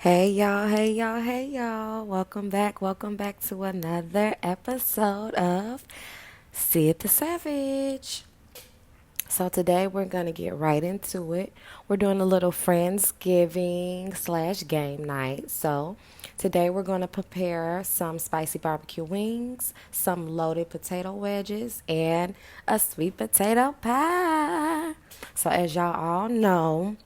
Hey y'all, hey y'all, hey y'all. Welcome back to another episode of Cyd the SAVAGE. So today we're gonna get right into it. We're doing a little Friendsgiving slash game night. So today we're gonna prepare some spicy barbecue wings, some loaded potato wedges, and a sweet potato pie. So as y'all all know,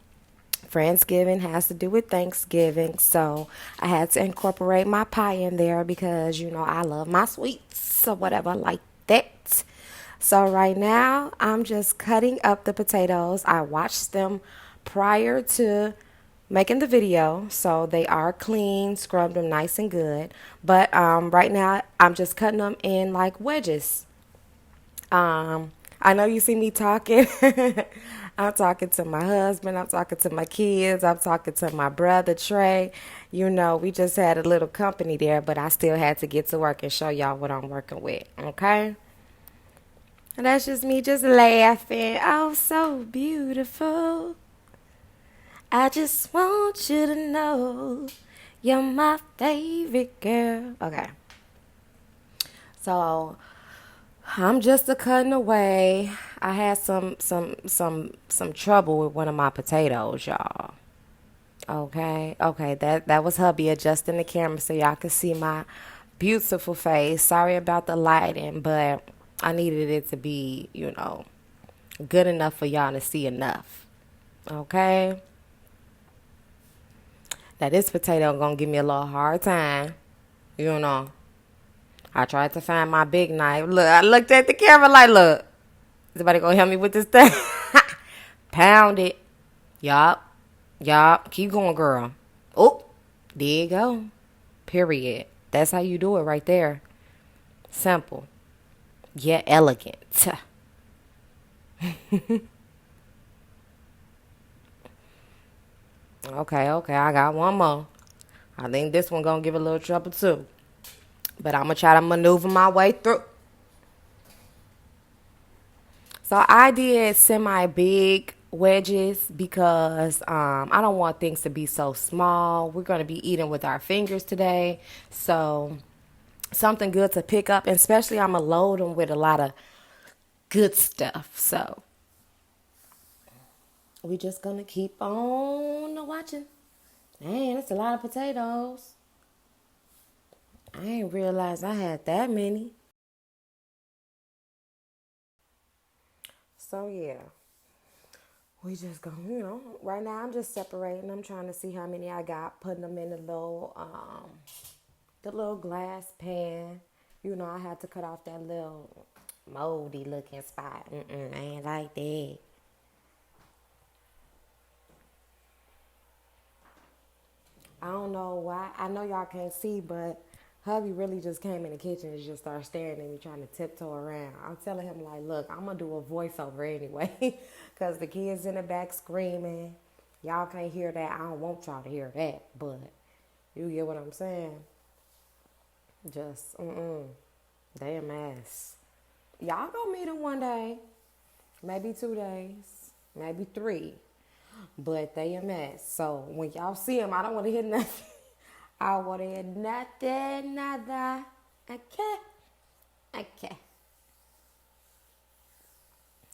Friendsgiving has to do with Thanksgiving, so I had to incorporate my pie in there because I love my sweets or whatever like that. So right now I'm just cutting up the potatoes. I watched them prior to making the video, so they are clean, scrubbed them nice and good. But right now I'm just cutting them in like wedges. I know you see me talking. I'm talking to my husband. I'm talking to my kids. I'm talking to my brother Trey. We just had a little company there, but I still had to get to work and show y'all what I'm working with. Okay? And that's just me just laughing. Oh, so beautiful. I just want you to know you're my favorite girl. Okay. So I'm just a cutting away. I had some trouble with one of my potatoes, y'all. Okay, that was hubby adjusting the camera so y'all can see my beautiful face. Sorry about the lighting, but I needed it to be, good enough for y'all to see enough. Okay? Now this potato gonna give me a little hard time, you know. I tried to find my big knife. Look, I looked at the camera like, look, is somebody gonna help me with this thing? Pound it. Yup. Yup. Keep going, girl. Oh, there you go. Period. That's how you do it right there. Simple. Yet elegant. Okay. I got one more. I think this one gonna give a little trouble too. But I'm gonna try to maneuver my way through. So I did semi big wedges because I don't want things to be so small. We're going to be eating with our fingers today. So something good to pick up, and especially I'm going to load them with a lot of good stuff. So we just going to keep on watching. Man, that's a lot of potatoes. I didn't realize I had that many. So yeah. We just go, right now I'm just separating. I'm trying to see how many I got, putting them in the little glass pan. I had to cut off that little moldy looking spot. I ain't like that. I don't know why. I know y'all can't see, but hubby really just came in the kitchen and just started staring at me, trying to tiptoe around. I'm telling him, like, look, I'm going to do a voiceover anyway, because the kids in the back screaming. Y'all can't hear that. I don't want y'all to hear that, but you get what I'm saying? Just, they a mess. Y'all gonna meet him one day, maybe 2 days, maybe three, but they a mess. So when y'all see him, I don't want to hear nothing. I want to hear nothing, nada. Okay, okay.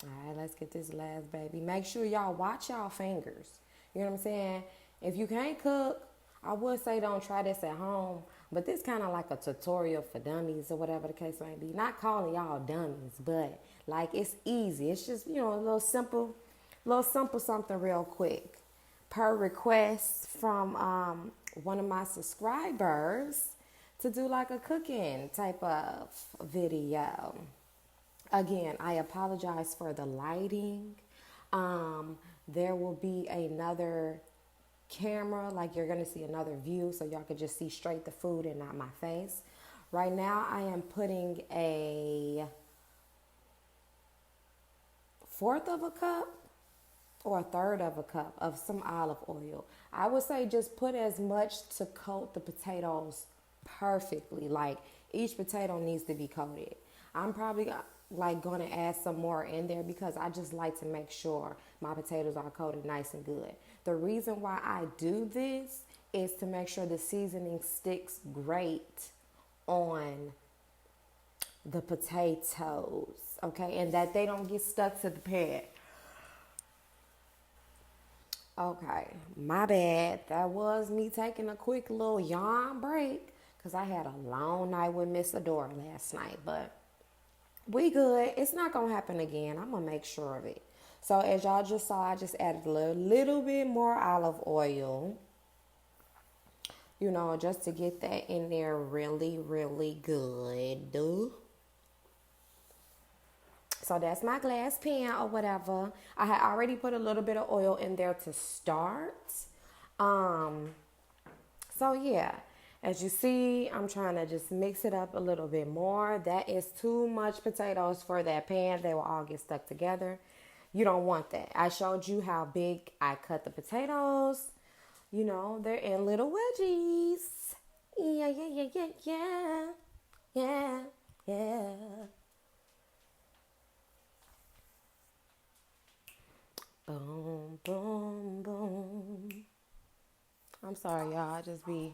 All right, let's get this last baby. Make sure y'all watch y'all fingers. You know what I'm saying? If you can't cook, I would say don't try this at home. But this kind of like a tutorial for dummies or whatever the case may be. Not calling y'all dummies, but like it's easy. It's just, a little simple something real quick. Per request from one of my subscribers to do like a cooking type of video. Again, I apologize for the lighting. There will be another camera, like you're going to see another view so y'all can just see straight the food and not my face. Right now, I am putting a fourth of a cup or a third of a cup of some olive oil. I would say just put as much to coat the potatoes perfectly. Like each potato needs to be coated. I'm probably like going to add some more in there because I just like to make sure my potatoes are coated nice and good. The reason why I do this is to make sure the seasoning sticks great on the potatoes, okay, and that they don't get stuck to the pan. Okay, my bad. That was me taking a quick little yawn break because I had a long night with Miss Adora last night, but we good. It's not going to happen again. I'm going to make sure of it. So as y'all just saw, I just added a little bit more olive oil, just to get that in there really, really good. So that's my glass pan or whatever. I had already put a little bit of oil in there to start. Um, so yeah, as you see, I'm trying to just mix it up a little bit more. That is too much potatoes for that pan. They will all get stuck together. You don't want that. I showed you how big I cut the potatoes. They're in little wedgies. Yeah, yeah, yeah, yeah, yeah. Yeah, yeah. Boom, boom, boom. I'm sorry, y'all. I just be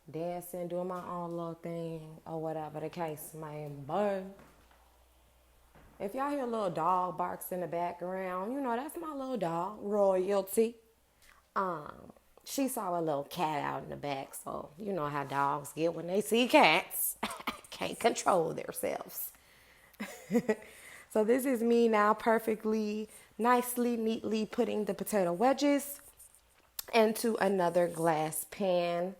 dancing, doing my own little thing, or whatever the case may be. If y'all hear a little dog barks in the background, that's my little dog, Royalty. Um, she saw a little cat out in the back, so you know how dogs get when they see cats. Can't control themselves. So this is me now perfectly, nicely, neatly putting the potato wedges into another glass pan.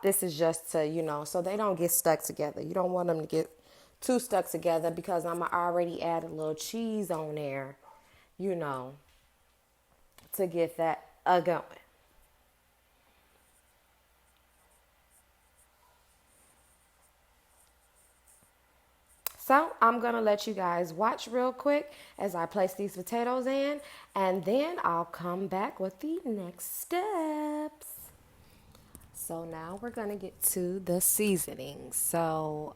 This is just to, so they don't get stuck together. You don't want them to get too stuck together because I'm already add a little cheese on there, to get that going. So I'm going to let you guys watch real quick as I place these potatoes in, and then I'll come back with the next steps. So now we're going to get to the seasoning. So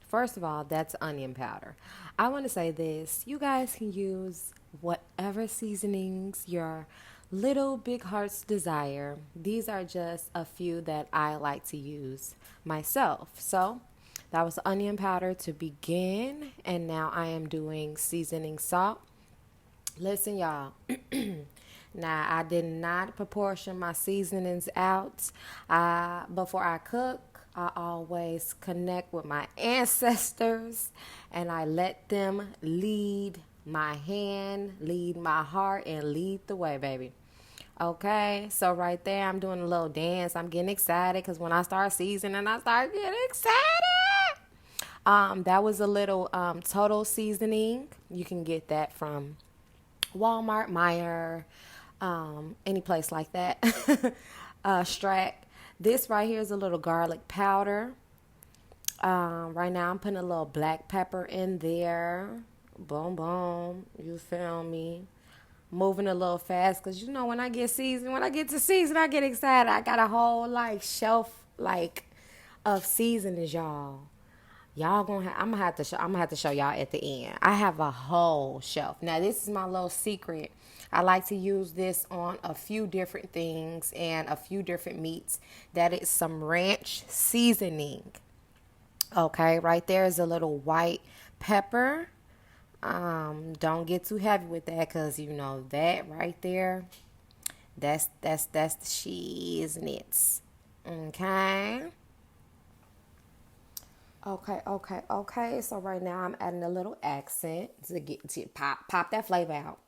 first of all, that's onion powder. I want to say this. You guys can use whatever seasonings your little big hearts desire. These are just a few that I like to use myself. So that was onion powder to begin, and now I am doing seasoning salt. Listen, y'all. Now, I did not proportion my seasonings out. Before I cook, I always connect with my ancestors, and I let them lead my hand, lead my heart, and lead the way, baby. Okay, so right there, I'm doing a little dance. I'm getting excited because when I start seasoning, I start getting excited. That was a little total seasoning. You can get that from Walmart, Meijer, any place like that. Strack. This right here is a little garlic powder. Right now I'm putting a little black pepper in there. Boom, boom. You feel me? Moving a little fast because when I get to season, I get excited. I got a whole shelf of seasonings, y'all. I'm gonna have to show y'all at the end. I have a whole shelf. Now this is my little secret. I like to use this on a few different things and a few different meats. That is some ranch seasoning. Okay, right there is a little white pepper. Don't get too heavy with that because that right there, that's the shiznits. Okay. Okay. So right now I'm adding a little accent to pop that flavor out.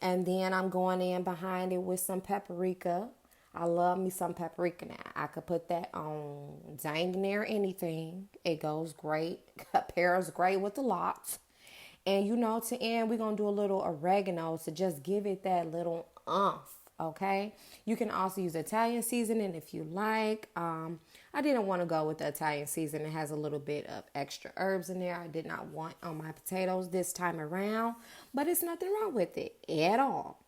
And then I'm going in behind it with some paprika. I love me some paprika now. I could put that on dang near anything. It goes great. Pairs great with the lots. And to end, we're going to do a little oregano to just give it that little umph. Okay. You can also use Italian seasoning if you like. I didn't want to go with the Italian seasoning. It has a little bit of extra herbs in there. I did not want on my potatoes this time around, but it's nothing wrong with it at all.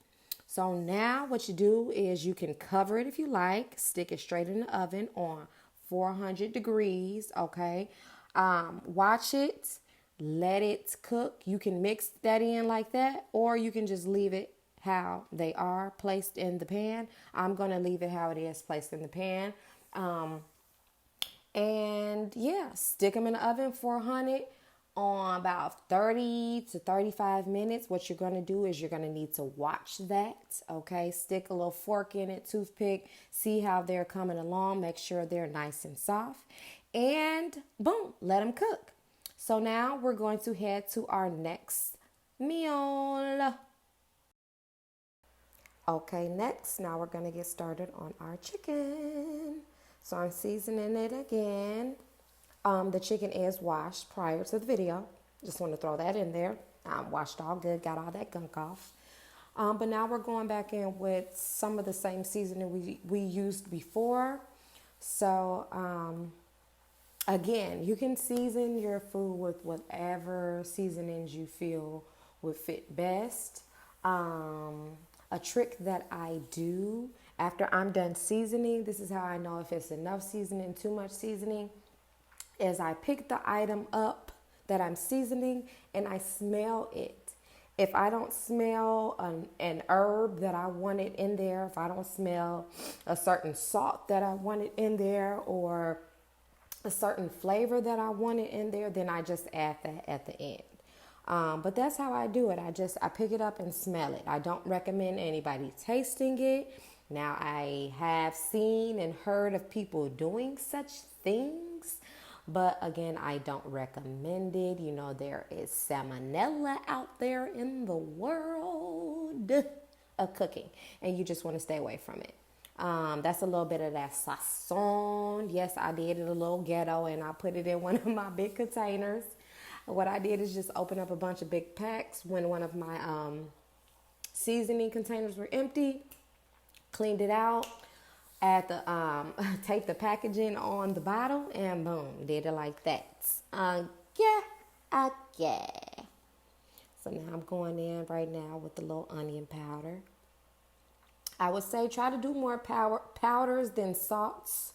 So now what you do is you can cover it if you like, stick it straight in the oven on 400 degrees. Okay. Watch it, let it cook. You can mix that in like that, or you can just leave it how they are placed in the pan. I'm going to leave it how it is placed in the pan. And yeah, stick them in the oven for 100 on about 30 to 35 minutes. What you're going to do is you're going to need to watch that. Okay. Stick a little fork in it, toothpick, see how they're coming along. Make sure they're nice and soft, and boom, let them cook. So now we're going to head to our next meal. Okay, next, now we're going to get started on our chicken. So I'm seasoning it again. The chicken is washed prior to the video. Just want to throw that in there. Washed all good, got all that gunk off. But now we're going back in with some of the same seasoning we used before. So again, you can season your food with whatever seasonings you feel would fit best. A trick that I do after I'm done seasoning, this is how I know if it's enough seasoning, too much seasoning, is I pick the item up that I'm seasoning and I smell it. If I don't smell an herb that I wanted in there, if I don't smell a certain salt that I wanted in there, or a certain flavor that I wanted in there, then I just add that at the end. But that's how I do it. I pick it up and smell it. I don't recommend anybody tasting it. Now, I have seen and heard of people doing such things, but again, I don't recommend it. You know, there is salmonella out there in the world of cooking, and you just want to stay away from it. That's a little bit of that sazon. Yes, I did it a little ghetto, and I put it in one of my big containers. What I did is just open up a bunch of big packs when one of my seasoning containers were empty, cleaned it out, add the tape the packaging on the bottle, and boom, did it like that. Okay. So now I'm going in right now with the little onion powder. I would say try to do more powders than salts.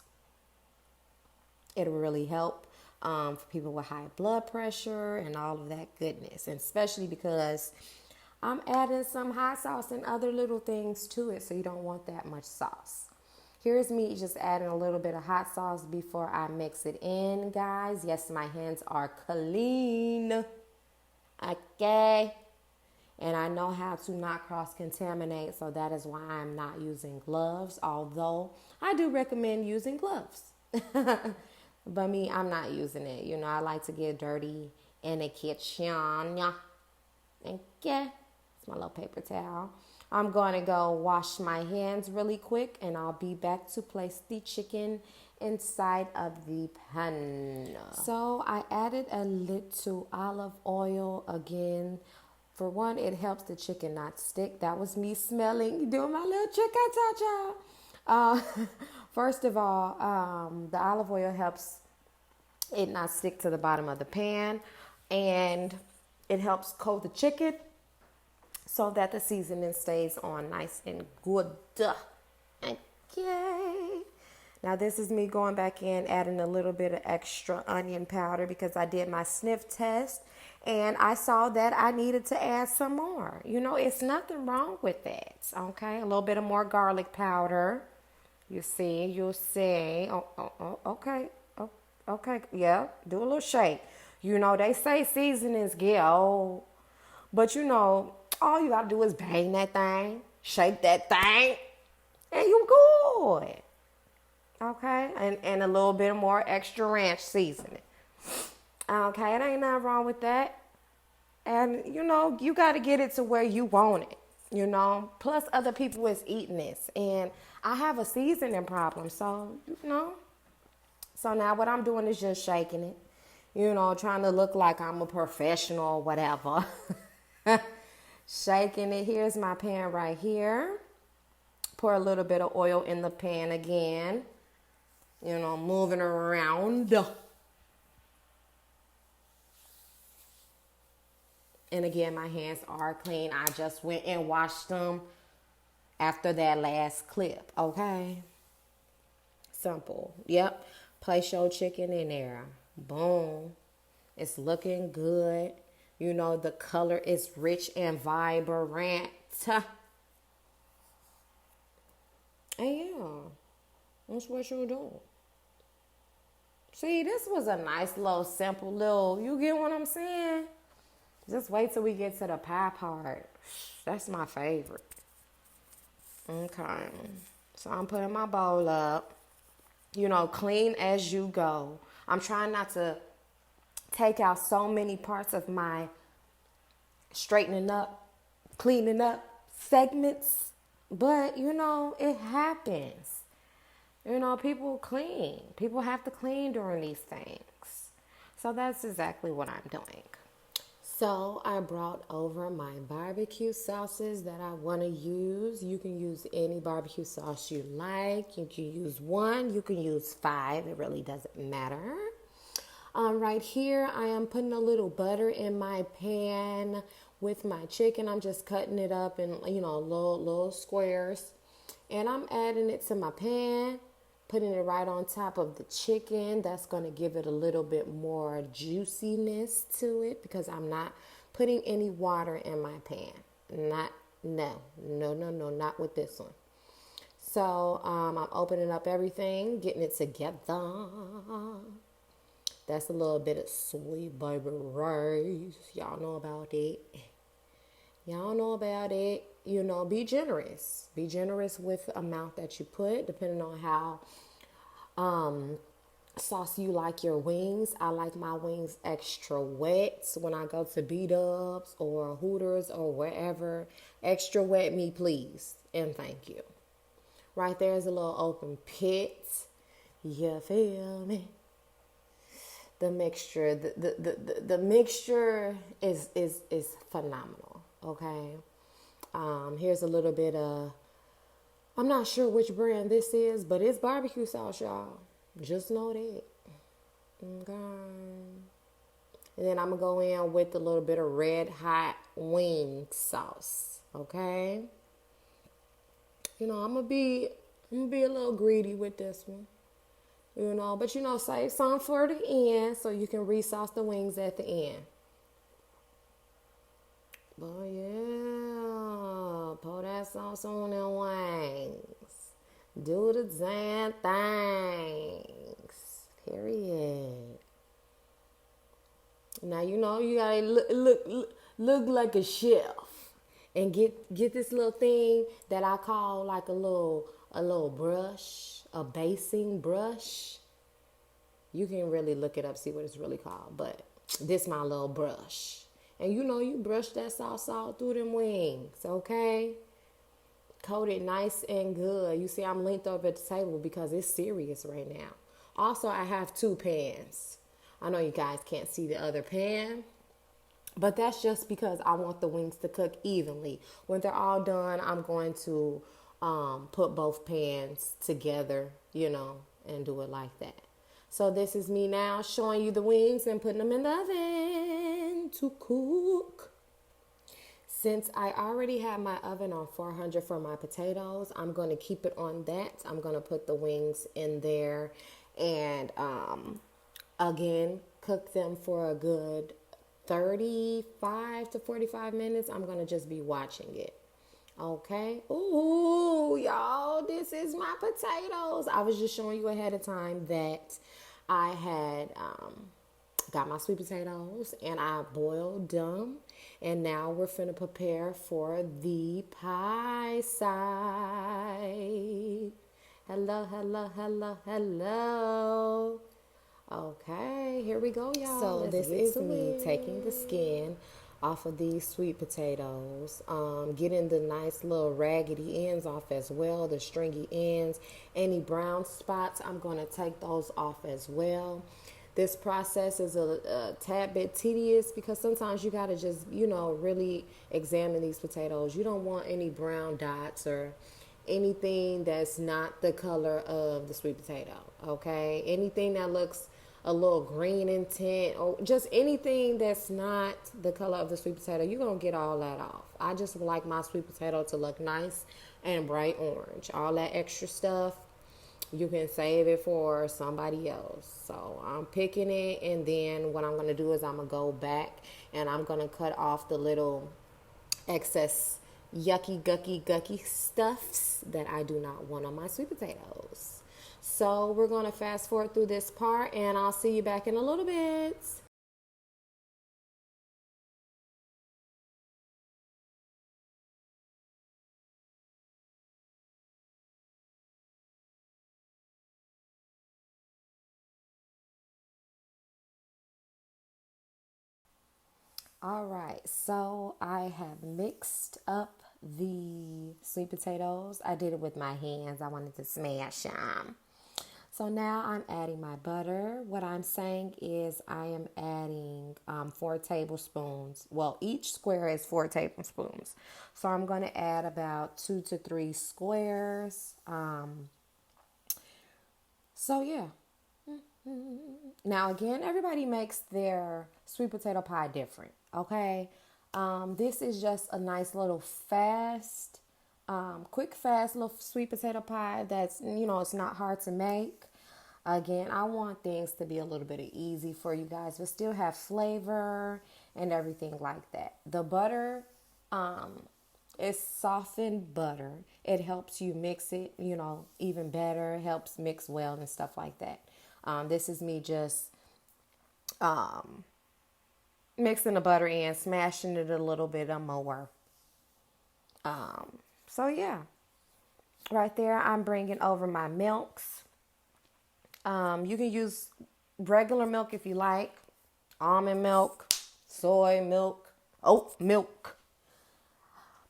It'll really help for people with high blood pressure and all of that goodness. And especially because I'm adding some hot sauce and other little things to it, so you don't want that much sauce. Here's me just adding a little bit of hot sauce before I mix it in, guys. Yes, my hands are clean. Okay. And I know how to not cross-contaminate, so that is why I'm not using gloves, although I do recommend using gloves. But me, I'm not using it. You know, I like to get dirty in the kitchen. Okay. It's my little paper towel. I'm going to go wash my hands really quick, and I'll be back to place the chicken inside of the pan. So I added a little olive oil again. For one, it helps the chicken not stick. That was me smelling, doing my little trick I taught y'all. First of all, the olive oil helps it not stick to the bottom of the pan, and it helps coat the chicken so that the seasoning stays on nice and good. Okay. Now this is me going back in, adding a little bit of extra onion powder because I did my sniff test and I saw that I needed to add some more. You know, it's nothing wrong with that. Okay. A little bit of more garlic powder. You'll see. Okay. Okay. Yeah. Do a little shake. You know, they say seasonings get old, but you know, all you gotta do is bang that thing, shake that thing, and you good. Okay, and a little bit more extra ranch seasoning. Okay, it ain't nothing wrong with that. And you know, you got to get it to where you want it. You know, plus other people is eating this, and I have a seasoning problem. So you know, so now what I'm doing is just shaking it. You know, trying to look like I'm a professional or whatever. Shaking it. Here's my pan right here. Pour a little bit of oil in the pan again. You know, moving around. And again, my hands are clean. I just went and washed them after that last clip. Okay. Simple. Yep. Place your chicken in there. Boom. It's looking good. You know, the color is rich and vibrant. And yeah, that's what you're doing. See, this was a nice little simple little, you get what I'm saying? Just wait till we get to the pie part. That's my favorite. Okay. So I'm putting my bowl up. Clean as you go. I'm trying not to take out so many parts of my straightening up, cleaning up segments. But, it happens. People clean. People have to clean during these things. So that's exactly what I'm doing. So I brought over my barbecue sauces that I want to use. You can use any barbecue sauce you like. You can use 1. You can use 5. It really doesn't matter. Right here, I am putting a little butter in my pan with my chicken. I'm just cutting it up in, little squares. And I'm adding it to my pan, putting it right on top of the chicken. That's going to give it a little bit more juiciness to it because I'm not putting any water in my pan. No, not with this one. So I'm opening up everything, getting it together. That's a little bit of sweet baby rice. Y'all know about it. Be generous. Be generous with the amount that you put, depending on how saucy you like your wings. I like my wings extra wet. When I go to B-Dubs or Hooters or wherever, extra wet me, please. And thank you. Right there is a little open pit. You feel me? The mixture, the mixture is phenomenal. Okay. Here's a little bit of, I'm not sure which brand this is, but it's barbecue sauce, y'all. Just know that. Okay. And then I'm gonna go in with a little bit of red hot wing sauce. Okay. I'm gonna be a little greedy with this one. But save some for the end so you can resauce the wings at the end. But yeah, pour that sauce on them wings. Do the damn things. Period. Now you gotta look like a chef and get this little thing that I call like a little brush, a basting brush. You can really look it up, see what it's really called. But this my little brush. And you brush that sauce all through them wings, okay? Coat it nice and good. You see, I'm linked over at the table because it's serious right now. Also, I have 2 pans. I know you guys can't see the other pan, but that's just because I want the wings to cook evenly. When they're all done, I'm going to put both pans together, and do it like that. So this is me now showing you the wings and putting them in the oven to cook. Since I already have my oven on 400 for my potatoes, I'm going to keep it on that. I'm going to put the wings in there and again, cook them for a good 35 to 45 minutes. I'm going to just be watching it. Okay. Ooh, y'all, this is my potatoes. I was just showing you ahead of time that I had got my sweet potatoes and I boiled them. And now we're finna prepare for the pie side. Hello. Okay, here we go, y'all. So this is me taking the skin off of these sweet potatoes, getting the nice little raggedy ends off as well, the stringy ends. Any brown spots, I'm going to take those off as well. This process is a tad bit tedious because sometimes you got to just, really examine these potatoes. You don't want any brown dots or anything that's not the color of the sweet potato, okay? Anything that looks a little green in tint or just anything that's not the color of the sweet potato, you're going to get all that off. I just like my sweet potato to look nice and bright orange. All that extra stuff, you can save it for somebody else. So I'm picking it, and then what I'm going to do is I'm going to go back and I'm going to cut off the little excess yucky, gucky stuffs that I do not want on my sweet potatoes. So we're going to fast forward through this part, and I'll see you back in a little bit. All right, so I have mixed up the sweet potatoes. I did it with my hands. I wanted to smash them. So now I'm adding my butter. What I'm saying is I am adding 4 tablespoons. Well, each square is 4 tablespoons. So I'm going to add about 2 to 3 squares. So yeah. Now again, everybody makes their sweet potato pie different. Okay. This is just a nice little fast, quick, fast little sweet potato pie that's, it's not hard to make. Again, I want things to be a little bit easy for you guys, but still have flavor and everything like that. The butter is softened butter. It helps you mix it, even better. It helps mix well and stuff like that. This is me just mixing the butter in, smashing it a little bit more. So yeah, right there, I'm bringing over my milks. You can use regular milk if you like, almond milk, soy milk, oat milk.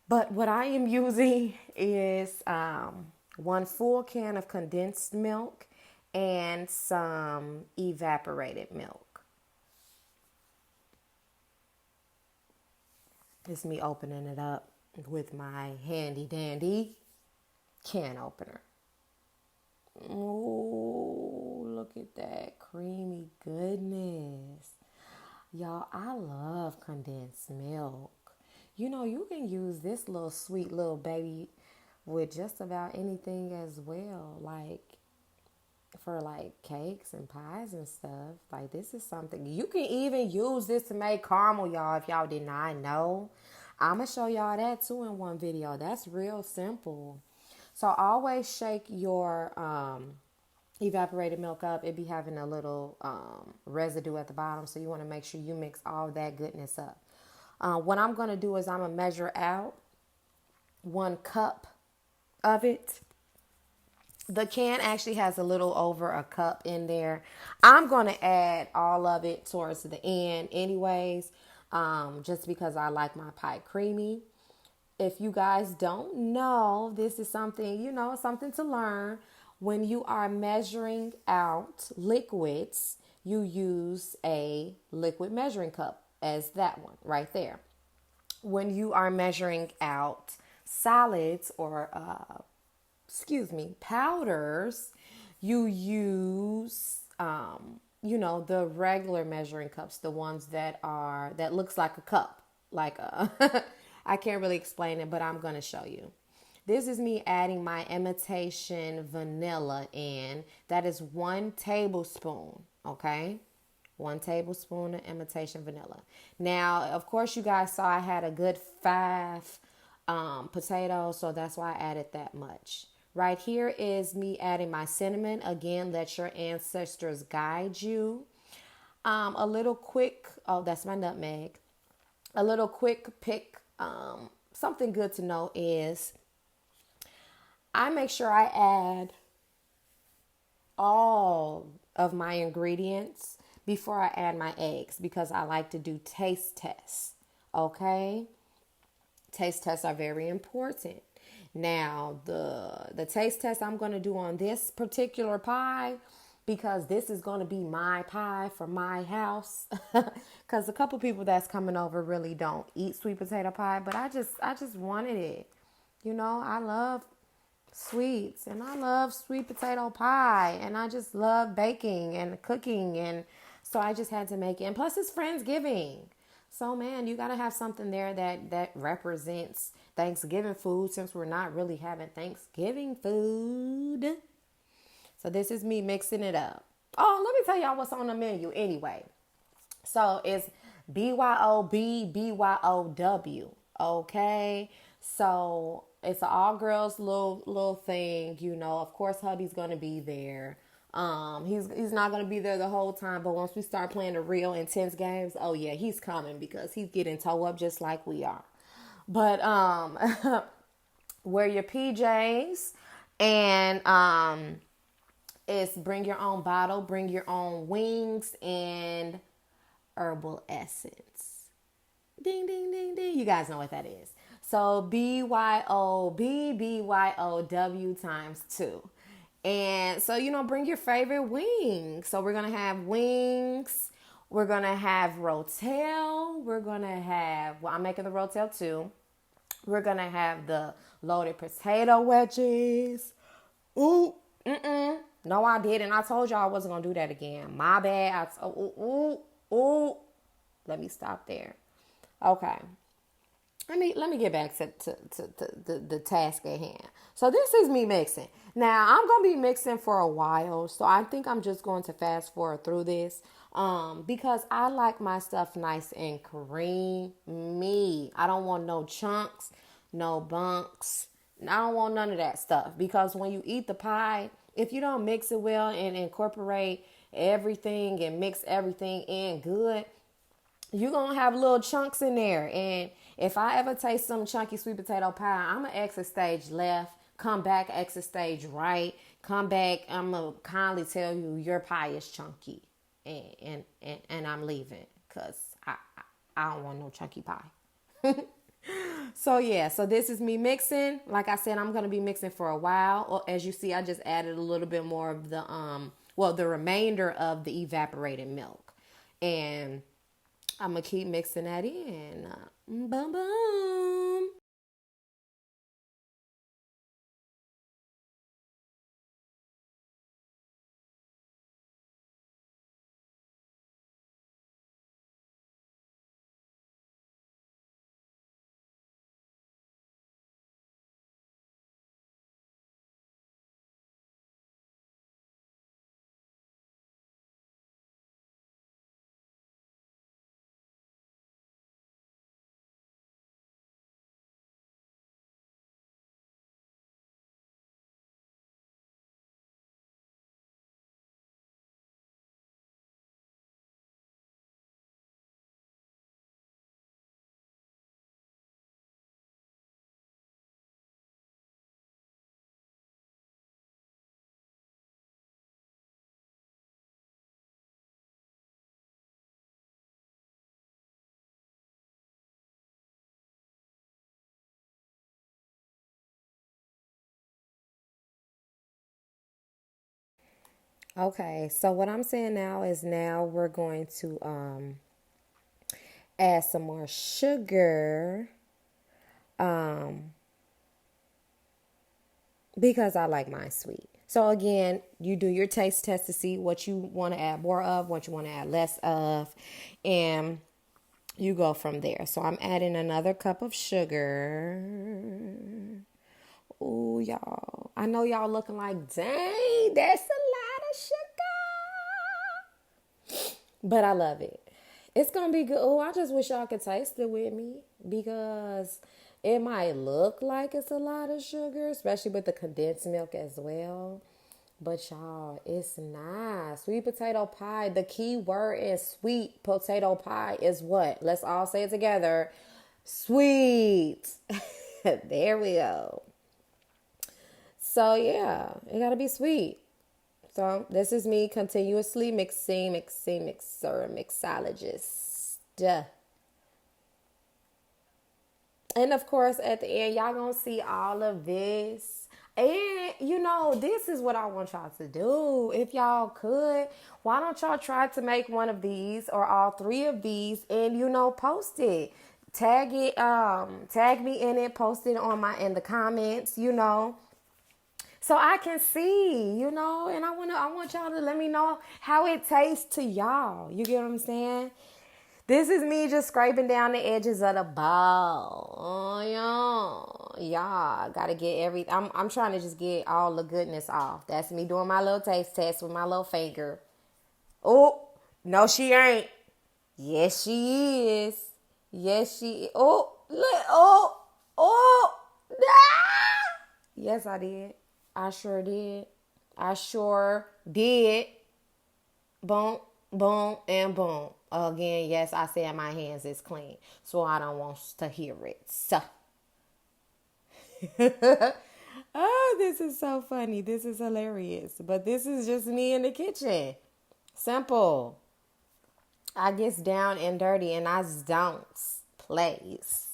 But what I am using is 1 full can of condensed milk and some evaporated milk. It's me opening it up with my handy dandy can opener. Oh, look at that creamy goodness. Y'all, I love condensed milk. You can use this little sweet little baby with just about anything as well. Like for like cakes and pies and stuff. Like this is something. You can even use this to make caramel, y'all, if y'all did not know. I'm going to show y'all that too in one video. That's real simple. So always shake your evaporated milk up. It be having a little residue at the bottom. So you want to make sure you mix all that goodness up. What I'm going to do is I'm going to measure out 1 cup of it. The can actually has a little over a cup in there. I'm going to add all of it towards the end anyways, just because I like my pie creamy. If you guys don't know, this is something, something to learn. When you are measuring out liquids, you use a liquid measuring cup as that one right there. When you are measuring out solids or powders, you use, the regular measuring cups, the ones that looks like a cup, like I can't really explain it, but I'm going to show you. This is me adding my imitation vanilla in. That is 1 tablespoon, okay? 1 tablespoon of imitation vanilla. Now, of course, you guys saw I had a good 5 potatoes, so that's why I added that much. Right here is me adding my cinnamon. Again, let your ancestors guide you. A little quick, that's my nutmeg. A little quick pick, something good to know is I make sure I add all of my ingredients before I add my eggs because I like to do taste tests, okay? Taste tests are very important. Now, the taste test I'm going to do on this particular pie, because this is going to be my pie for my house, because a couple people that's coming over really don't eat sweet potato pie, but I just wanted it. I love sweets and I love sweet potato pie and I just love baking and cooking, and so I just had to make it. And plus it's Friendsgiving. So man, you got to have something there that represents Thanksgiving food, since we're not really having Thanksgiving food. So this is me mixing it up. Oh, let me tell y'all what's on the menu anyway. So it's BYOB, BYOW. Okay. So it's an all girls little thing, you know. Of course, hubby's gonna be there. He's not gonna be there the whole time, but once we start playing the real intense games, oh yeah, he's coming because he's getting toe up just like we are. But wear your PJs and it's bring your own bottle, bring your own wings and herbal essence. Ding, ding, ding, ding. You guys know what that is. So BYOW times two. And so, you know, bring your favorite wings. So we're going to have wings. We're going to have rotel. We're going to have, well, I'm making the rotel too. We're going to have the loaded potato wedges. Ooh, no, I didn't. I told y'all I wasn't going to do that again. My bad. Let me stop there. Okay. Let me get back to the task at hand. So this is me mixing. Now I'm gonna be mixing for a while, so I think I'm just going to fast forward through this. Because I like my stuff nice and creamy. I don't want no chunks, no bunks. I don't want none of that stuff because when you eat the pie, if you don't mix it well and incorporate everything and mix everything in good, you're going to have little chunks in there. And if I ever taste some chunky sweet potato pie, I'm going to exit stage left, come back, exit stage right, come back. I'm going to kindly tell you your pie is chunky. And I'm leaving because I don't want no chunky pie. So yeah, so this is me mixing. Like I said, I'm going to be mixing for a while. As you see, I just added a little bit more of the remainder of the evaporated milk. And I'm going to keep mixing that in. Boom, boom. Okay, so what I'm saying now is now we're going to add some more sugar because I like mine sweet. So again, you do your taste test to see what you want to add more of, what you want to add less of, and you go from there. So I'm adding another cup of sugar. Ooh, y'all. I know y'all looking like, dang, that's a lot of sugar. But I love it. It's going to be good. Oh, I just wish y'all could taste it with me because it might look like it's a lot of sugar, especially with the condensed milk as well. But y'all, it's not. Sweet potato pie, the key word in sweet potato pie is what? Let's all say it together. Sweet. There we go. So yeah, it gotta be sweet. So this is me continuously mixologist. Duh. And of course, at the end, y'all gonna see all of this. And you know, this is what I want y'all to do. If y'all could, why don't y'all try to make one of these or all three of these and you know, post it. Tag me in it, post it on in the comments, you know. So I can see, you know, and I want y'all to let me know how it tastes to y'all. You get what I'm saying? This is me just scraping down the edges of the bowl. Oh, yeah. Gotta get I'm trying to just get all the goodness off. That's me doing my little taste test with my little finger. Oh, no, she ain't. Yes, she is. Yes, she is. Oh, look. Oh, ah! Yes, I did. I sure did. I sure did. Boom, boom, and boom. Again, yes, I said my hands is clean, so I don't want to hear it. So, oh, this is so funny. This is hilarious. But this is just me in the kitchen. Simple. I gets down and dirty, and I don't plays.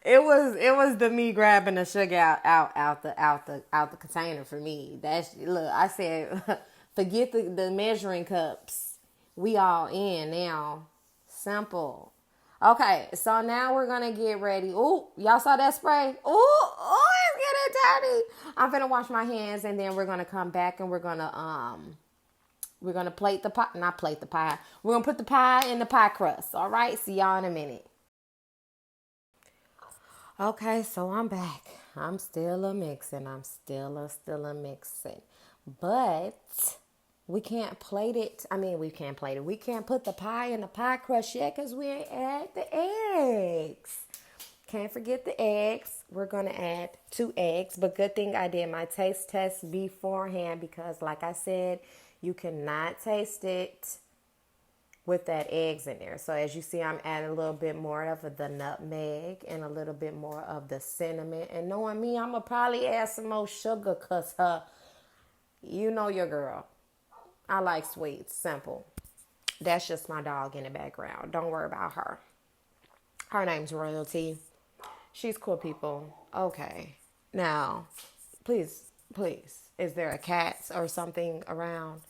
It was the me grabbing the sugar out the container for me. That's look. I said, forget the measuring cups. We all in now. Simple. Okay, so now we're gonna get ready. Ooh, y'all saw that spray? Ooh, it's getting dirty. I'm gonna wash my hands, and then we're gonna come back and we're gonna plate the pie. Not plate the pie. We're gonna put the pie in the pie crust. All right. See y'all in a minute. Okay, so I'm back. I'm still a mixing. I'm still a mixing. But we can't plate it. I mean, we can't plate it. We can't put the pie in the pie crust yet because we ain't add the eggs. Can't forget the eggs. We're going to add 2 eggs. But good thing I did my taste test beforehand because, like I said, you cannot taste it with that eggs in there. So as you see, I'm adding a little bit more of the nutmeg and a little bit more of the cinnamon. And knowing me, I'm going to probably add some more sugar because you know your girl. I like sweets. Simple. That's just my dog in the background. Don't worry about her. Her name's Royalty. She's cool, people. Okay. Now, please, is there a cat or something around?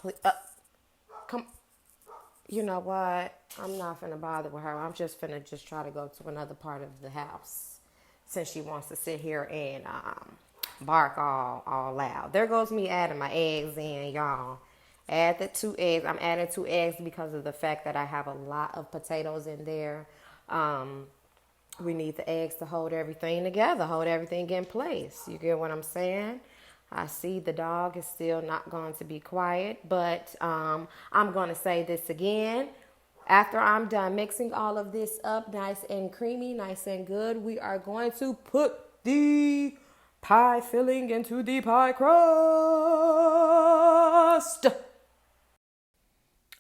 Please, come. You know what? I'm not finna bother with her. I'm just finna try to go to another part of the house since she wants to sit here and bark all loud. There goes me adding my eggs in, y'all. Add the 2 eggs. I'm adding 2 eggs because of the fact that I have a lot of potatoes in there. We need the eggs to hold everything together, hold everything in place. You get what I'm saying? I see the dog is still not going to be quiet, but I'm going to say this again. After I'm done mixing all of this up nice and creamy, nice and good, we are going to put the pie filling into the pie crust.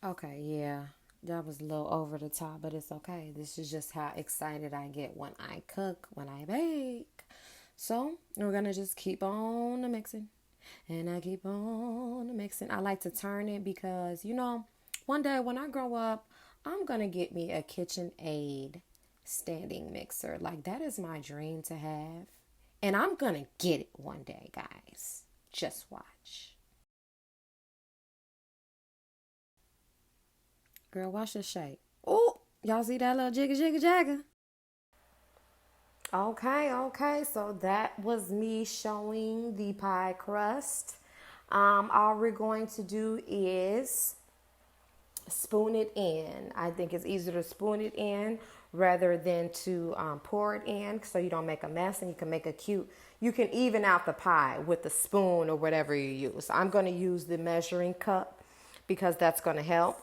Okay, yeah, that was a little over the top, but it's okay. This is just how excited I get when I cook, when I bake. So we're going to just keep on mixing. And I keep on mixing. I like to turn it because, one day when I grow up, I'm going to get me a KitchenAid standing mixer. Like, that is my dream to have. And I'm going to get it one day, guys. Just watch. Girl, watch the shake. Oh, y'all see that little jigga, jigga, jagger? Okay. So that was me showing the pie crust. All we're going to do is spoon it in. I think it's easier to spoon it in rather than to pour it in so you don't make a mess and you can make you can even out the pie with the spoon or whatever you use. I'm going to use the measuring cup because that's going to help.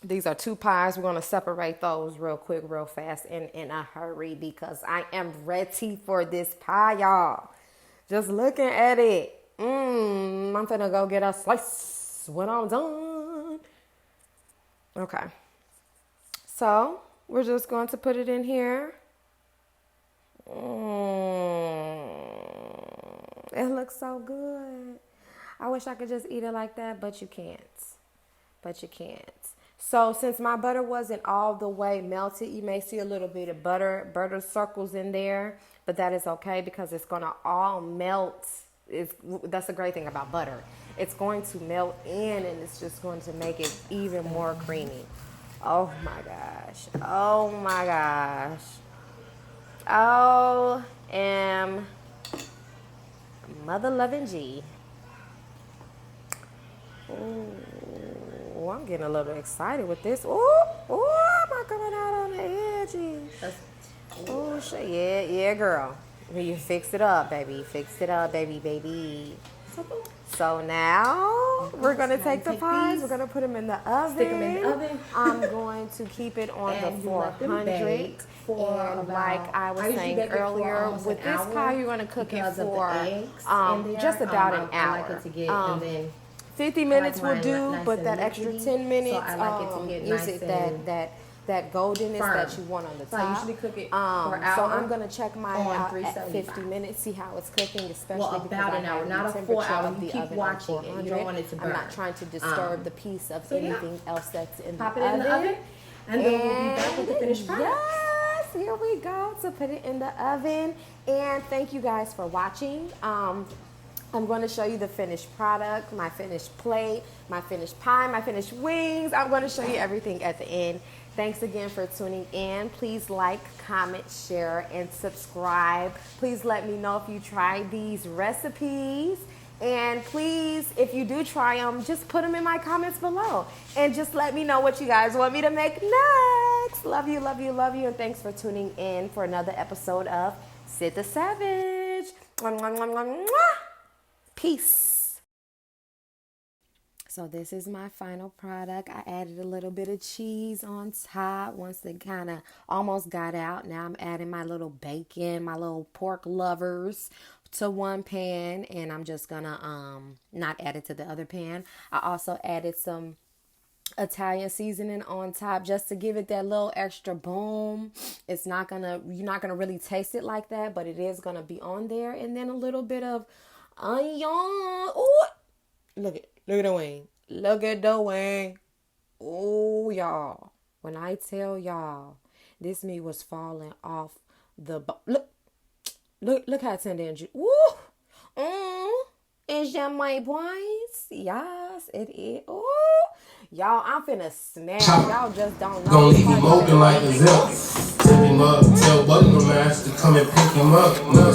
These are 2 pies. We're going to separate those real quick, real fast, and in a hurry because I am ready for this pie, y'all. Just looking at it. I'm finna go get a slice when I'm done. Okay. So, we're just going to put it in here. It looks so good. I wish I could just eat it like that, but you can't. So since my butter wasn't all the way melted, you may see a little bit of butter circles in there, but that is okay because it's going to all melt. That's the great thing about butter. It's going to melt in and it's just going to make it even more creamy. Oh my gosh. O-M mother loving G. Ooh. I'm getting a little excited with this. Am I coming out on the edges? Oh, shit. Yeah, girl. You fix it up, baby. Baby. So now we're gonna take the pies. We're gonna put them in the oven. Stick them in the oven. I'm going to keep it on the 400. And like I was saying earlier, with this pie, you're gonna cook it for just about an hour. I like it to get and then 50 minutes will do, nice but and that extra liquidy, 10 minutes, so I like it to get is nice it that goldenness firm. that you want on the So top. I usually cook it for an hour. So I'm gonna check mine on out at 375. 50 minutes, see how it's cooking, especially Well, because about I an hour, have not the a full temperature hour. of You the keep oven watching on it. 400. You don't want it to burn. I'm not trying to disturb the piece of anything else that's in Pop the it oven. in the oven, and then we'll be back with the finished product. Yes, here we go. So put it in the oven, and thank you guys for watching. I'm going to show you the finished product, my finished plate, my finished pie, my finished wings. I'm going to show you everything at the end. Thanks again for tuning in. Please like, comment, share, and subscribe. Please let me know if you tried these recipes. And please, if you do try them, just put them in my comments below. And just let me know what you guys want me to make next. Love you, love you, love you. And thanks for tuning in for another episode of Cyd the Savage. Mwah, mwah, mwah, mwah, mwah. Peace. So this is my final product. I added a little bit of cheese on top once it kind of almost got out. Now I'm adding my little bacon, my little pork lovers to one pan, and I'm just gonna not add it to the other pan. I also added some Italian seasoning on top just to give it that little extra boom. You're not gonna really taste it like that, but it is gonna be on there. And then a little bit of onion. Ooh, look at the wing. Look at the wing. Ooh, y'all. When I tell y'all, this meat was falling off the look how tender and juicy. Woo! Is that my boys? Yes, it is. Ooh, y'all, I'm finna smash. Y'all just don't know. Gonna leave him open like a zip. Tip him up, tell Buddy no master to come and pick him up. Nigga,